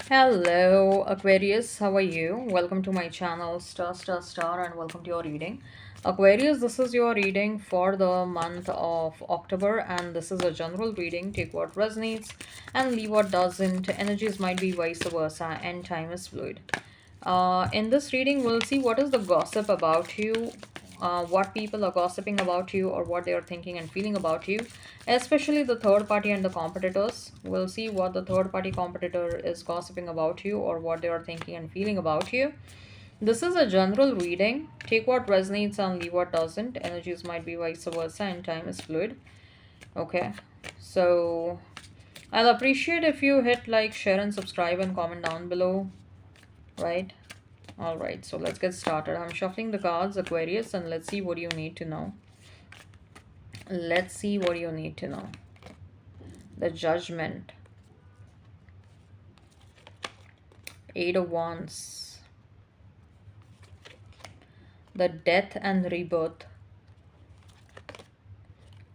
Hello, Aquarius. How are you? Welcome to my channel, and welcome to your reading. Aquarius, this is your reading for the month of October, and this is a general reading. Take what resonates and leave what doesn't. Energies might be vice versa, and time is fluid. In this reading, we'll see what is the gossip about you, what people are gossiping about you, or what they are thinking and feeling about you, especially the third party and the competitors. We'll see what the third party competitor is gossiping about you, or what they are thinking and feeling about you. This is a general reading. Take what resonates and leave what doesn't. Energies might be vice versa, and time is fluid. Okay, so I'll appreciate if you hit like, share, and subscribe and comment down below, right? All right, so let's get started. I'm shuffling the cards, Aquarius, and let's see what you need to know. Let's see what you need to know. The Judgment, Eight of Wands, the Death and Rebirth,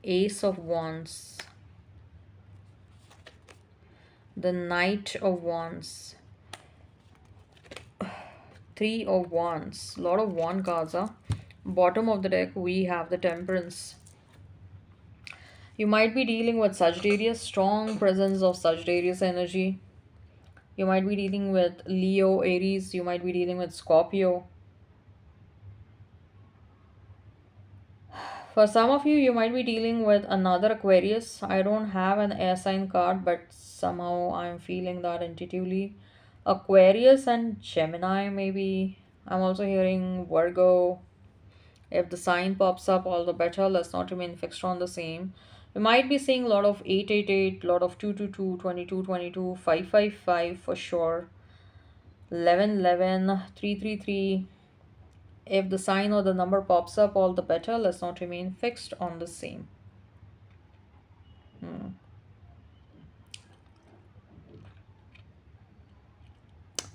Ace of Wands, the Knight of Wands, Three of Wands. Lot of wand cards, huh? Bottom of the deck, we have the Temperance. You might be dealing with Sagittarius, strong presence of Sagittarius energy. You might be dealing with Leo, Aries. You might be dealing with Scorpio. For some of you, you might be dealing with another Aquarius. I don't have an air sign card, but somehow I'm feeling that intuitively. Aquarius and Gemini, maybe. I'm also hearing Virgo. If the sign pops up, all the better. Let's not remain fixed on the same. You might be seeing a lot of 888, lot of 222, 2222, 555 for sure. 1111, 333. If the sign or the number pops up, all the better. Let's not remain fixed on the same. Hmm.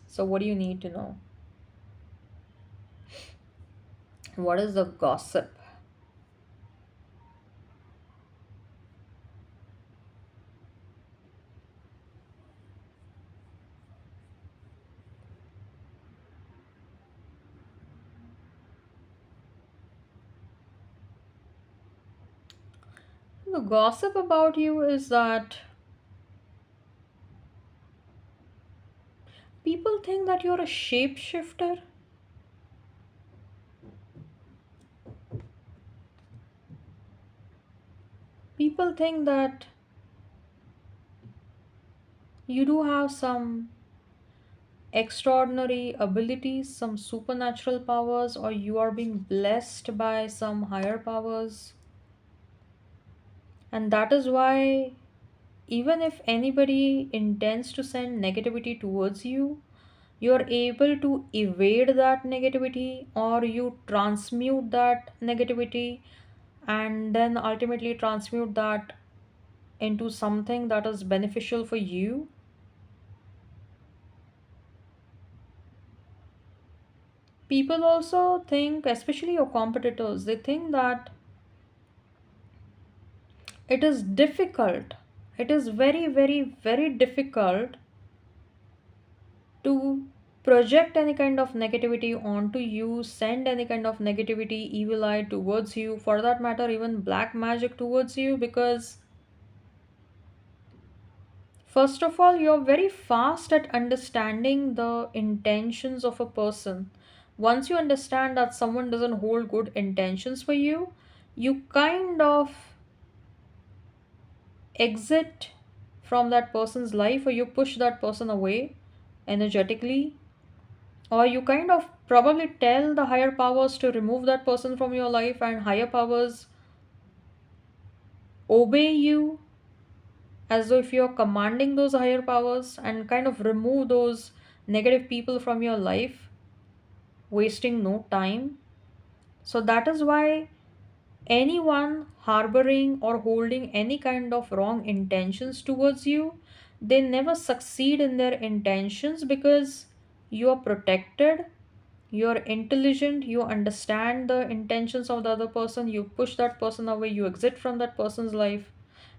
So, what do you need to know? What is the gossip? The gossip about you is that people think that you're a shapeshifter. People think that you do have some extraordinary abilities, some supernatural powers, or you are being blessed by some higher powers. And that is why, even if anybody intends to send negativity towards you, you're able to evade that negativity, or you transmute that negativity and then ultimately transmute that into something that is beneficial for you. People also think, especially your competitors, they think that it is difficult. It is very, very, very difficult to project any kind of negativity onto you, send any kind of negativity, evil eye towards you, for that matter, even black magic towards you, because first of all, you're very fast at understanding the intentions of a person. Once you understand that someone doesn't hold good intentions for you, you kind of exit from that person's life, or you push that person away energetically, or you kind of probably tell the higher powers to remove that person from your life, and higher powers obey you as though if you're commanding those higher powers, and kind of remove those negative people from your life, wasting no time. So that is why anyone harboring or holding any kind of wrong intentions towards you, they never succeed in their intentions, because you are protected, you're intelligent, you understand the intentions of the other person, you push that person away, you exit from that person's life.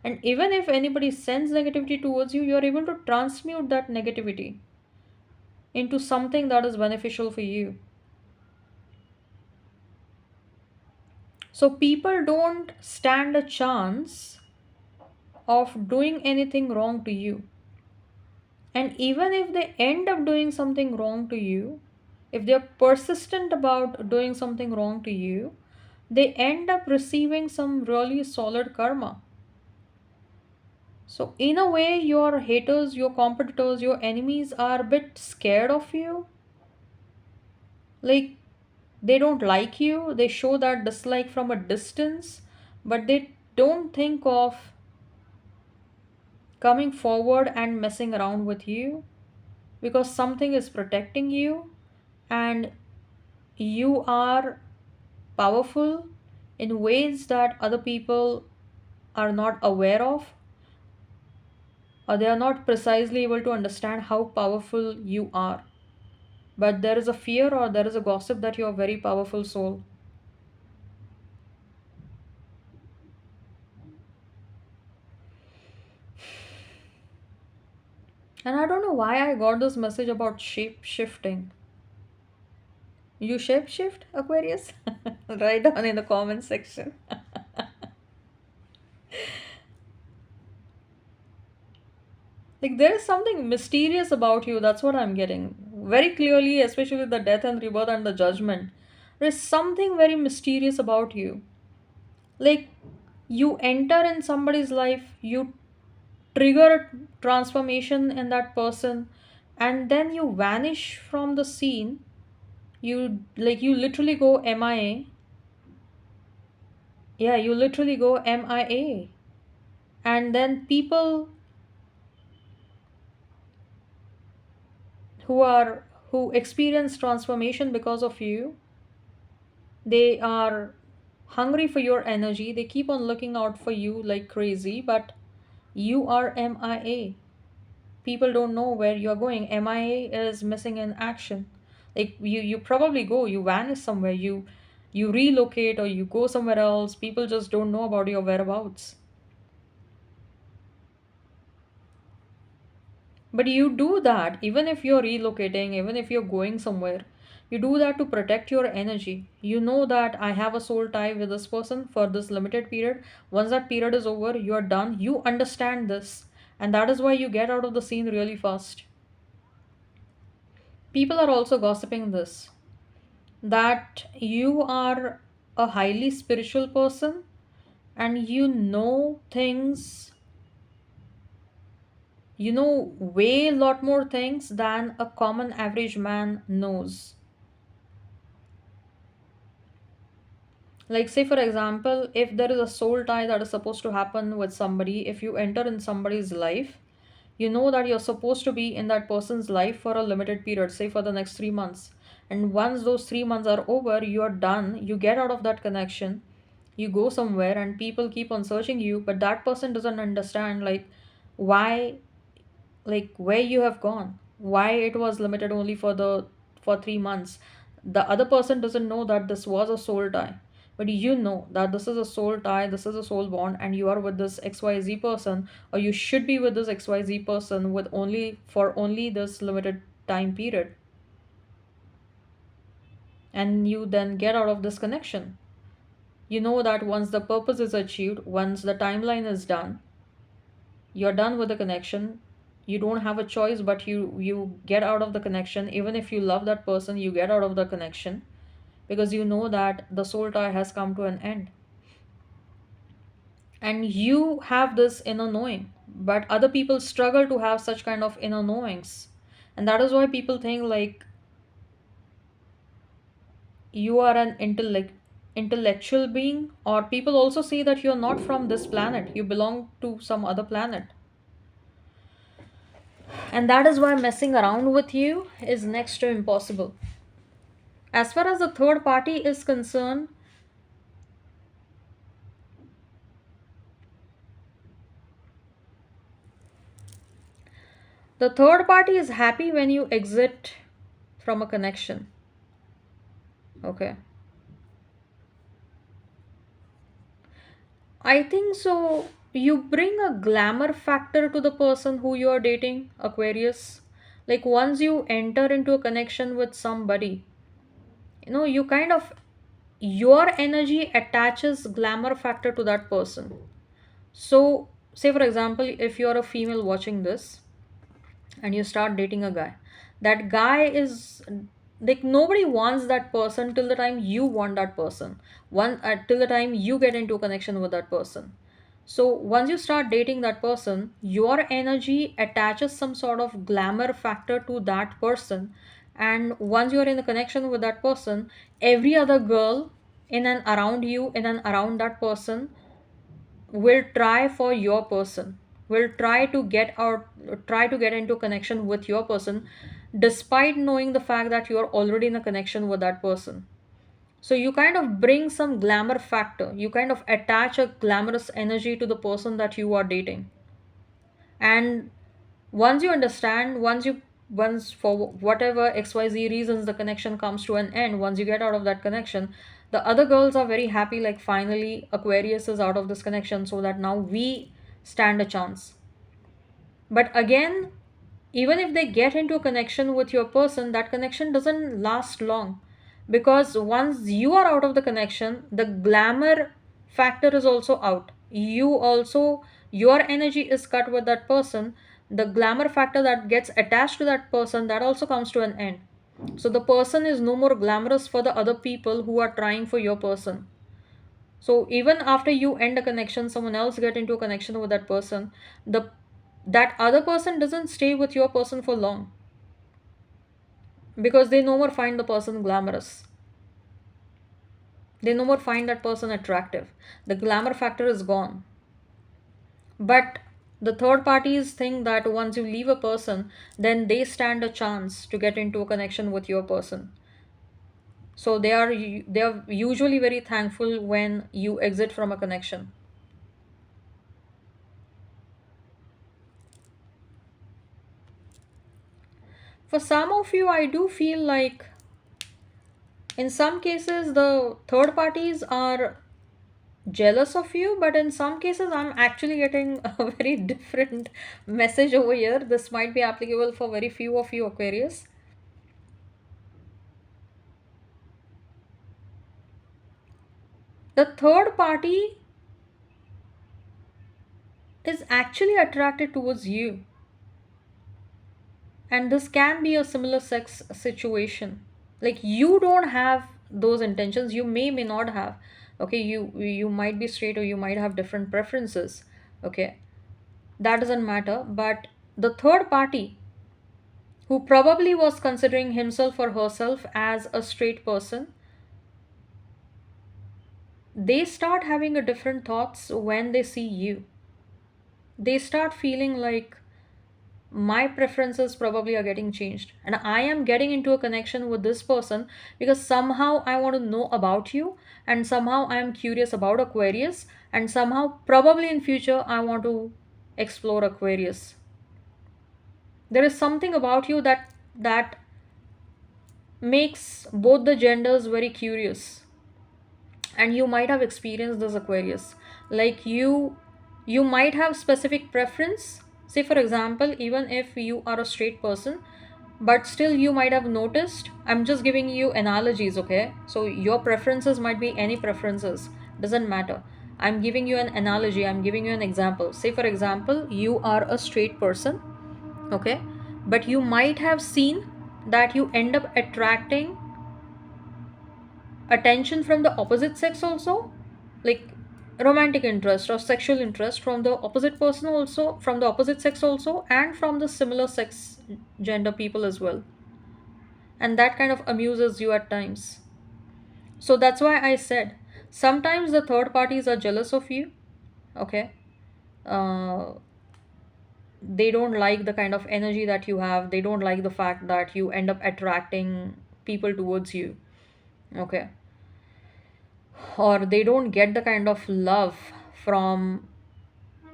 And even if anybody sends negativity towards you, you're able to transmute that negativity. into something that is beneficial for you. So people don't stand a chance of doing anything wrong to you. And even if they end up doing something wrong to you, if they're persistent about doing something wrong to you, they end up receiving some really solid karma. So, in a way, your haters, your competitors, your enemies are a bit scared of you. Like, they don't like you, they show that dislike from a distance, but they don't think of coming forward and messing around with you because something is protecting you and you are powerful in ways that other people are not aware of, or they are not precisely able to understand how powerful you are. But there is a fear or there is a gossip that you're a very powerful soul. And I don't know why I got this message about shape shifting. You shape shift, Aquarius? Write down in the comment section. Like there is something mysterious about you, that's what I'm getting. Very clearly, especially with the death and rebirth and the judgment. There is something very mysterious about you. Like you enter in somebody's life, you trigger a transformation in that person, and then you vanish from the scene. You literally go MIA. Yeah, you literally go MIA. And then people who are who experience transformation because of you, they are hungry for your energy. They keep on looking out for you like crazy, but you are MIA. People don't know where you're going. MIA is missing in action. Like you probably go, you vanish somewhere, you relocate or you go somewhere else. People just don't know about your whereabouts. But you do that even if you're relocating, even if you're going somewhere. You do that to protect your energy. You know that I have a soul tie with this person for this limited period. Once that period is over, you're done. You understand this. And that is why you get out of the scene really fast. People are also gossiping this, that you are a highly spiritual person and you know things, you know way lot more things than a common average man knows. Like, say, for example, if there is a soul tie that is supposed to happen with somebody, if you enter in somebody's life, you know that you're supposed to be in that person's life for a limited period, say for the next 3 months. And once those 3 months are over, you're done, you get out of that connection, you go somewhere, and people keep on searching you, but that person doesn't understand, like, why, like where you have gone, why it was limited only for 3 months. The other person doesn't know that this was a soul tie, but you know that this is a soul tie, this is a soul bond, and you are with this XYZ person, or you should be with this XYZ person with only this limited time period. And you then get out of this connection. You know that once the purpose is achieved, once the timeline is done, you're done with the connection. You don't have a choice, but you get out of the connection. Even if you love that person, you get out of the connection because you know that the soul tie has come to an end. And you have this inner knowing, but other people struggle to have such kind of inner knowings. And that is why people think like you are an intellectual being, or people also say that you're not from this planet, you belong to some other planet. And that is why messing around with you is next to impossible. As far as the third party is concerned, the third party is happy when you exit from a connection. Okay. I think so. You bring a glamour factor to the person who you are dating, Aquarius. Like once you enter into a connection with somebody, you kind of, your energy attaches glamour factor to that person. So say for example, if you're a female watching this and you start dating a guy, that guy is like, nobody wants that person till the time you want that person, till the time you get into a connection with that person. So once you start dating that person, your energy attaches some sort of glamour factor to that person. And once you're in a connection with that person, every other girl in and around you, in and around that person, will try for your person, will try to get into connection with your person, despite knowing the fact that you are already in a connection with that person. So you kind of bring some glamour factor, you kind of attach a glamorous energy to the person that you are dating. And once you understand, once for whatever xyz reasons the connection comes to an end, once you get out of that connection, the other girls are very happy, like finally Aquarius is out of this connection, so that now we stand a chance. But again, even if they get into a connection with your person, that connection doesn't last long, because once you are out of the connection, the glamour factor is also out. You also, your energy is cut with that person. The glamour factor that gets attached to that person, that also comes to an end. So the person is no more glamorous for the other people who are trying for your person. So even after you end a connection, someone else get into a connection with that person, the that other person doesn't stay with your person for long, because they no more find the person glamorous, they no more find that person attractive, the glamour factor is gone. But the third parties think that once you leave a person, then they stand a chance to get into a connection with your person. So they are usually very thankful when you exit from a connection. For some of you, I do feel like in some cases the third parties are jealous of you, but in some cases I'm actually getting a very different message over here. This might be applicable for very few of you, Aquarius. The third party is actually attracted towards you, and this can be a similar sex situation. Like you don't have those intentions, you may not have. Okay, you might be straight, or you might have different preferences. Okay, that doesn't matter. But the third party, who probably was considering himself or herself as a straight person, they start having a different thoughts when they see you. They start feeling like, my preferences probably are getting changed, and I am getting into a connection with this person because somehow I want to know about you, and somehow I am curious about Aquarius, and somehow probably in future I want to explore Aquarius. There is something about you that makes both the genders very curious. And you might have experienced this, Aquarius. Like you might have specific preference. Say for example, even if you are a straight person, but still you might have noticed, I'm just giving you analogies, okay? So your preferences might be any preferences, doesn't matter. I'm giving you an analogy, I'm giving you an example. Say for example, you are a straight person, okay, but you might have seen that you end up attracting attention from the opposite sex also, like romantic interest or sexual interest from the opposite person also, from the opposite sex also, and from the similar sex gender people as well. And that kind of amuses you at times. So that's why I said sometimes the third parties are jealous of you, okay? uh, they don't like the kind of energy that you have, they don't like the fact that you end up attracting people towards you, okay? Or they don't get the kind of love from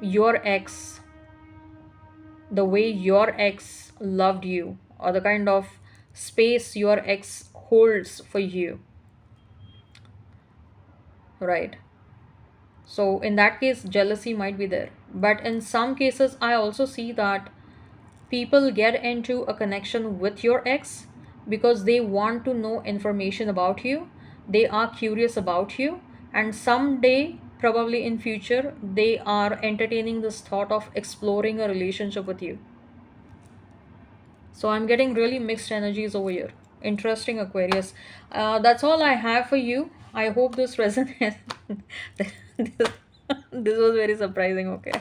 your ex, the way your ex loved you, or the kind of space your ex holds for you, right? So in that case jealousy might be there. But in some cases I also see that People get into a connection with your ex because they want to know information about you, they are curious about you, and someday, probably in future, they are entertaining this thought of exploring a relationship with you. So I'm getting really mixed energies over here. Interesting, Aquarius. That's all I have for you. I hope this resonates. this, this was very surprising. Okay.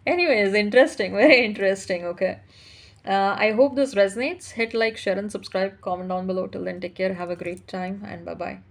Anyways, interesting. Very interesting. Okay. I hope this resonates. Hit like, share, and subscribe. Comment down below. Till then, take care. Have a great time, and bye bye.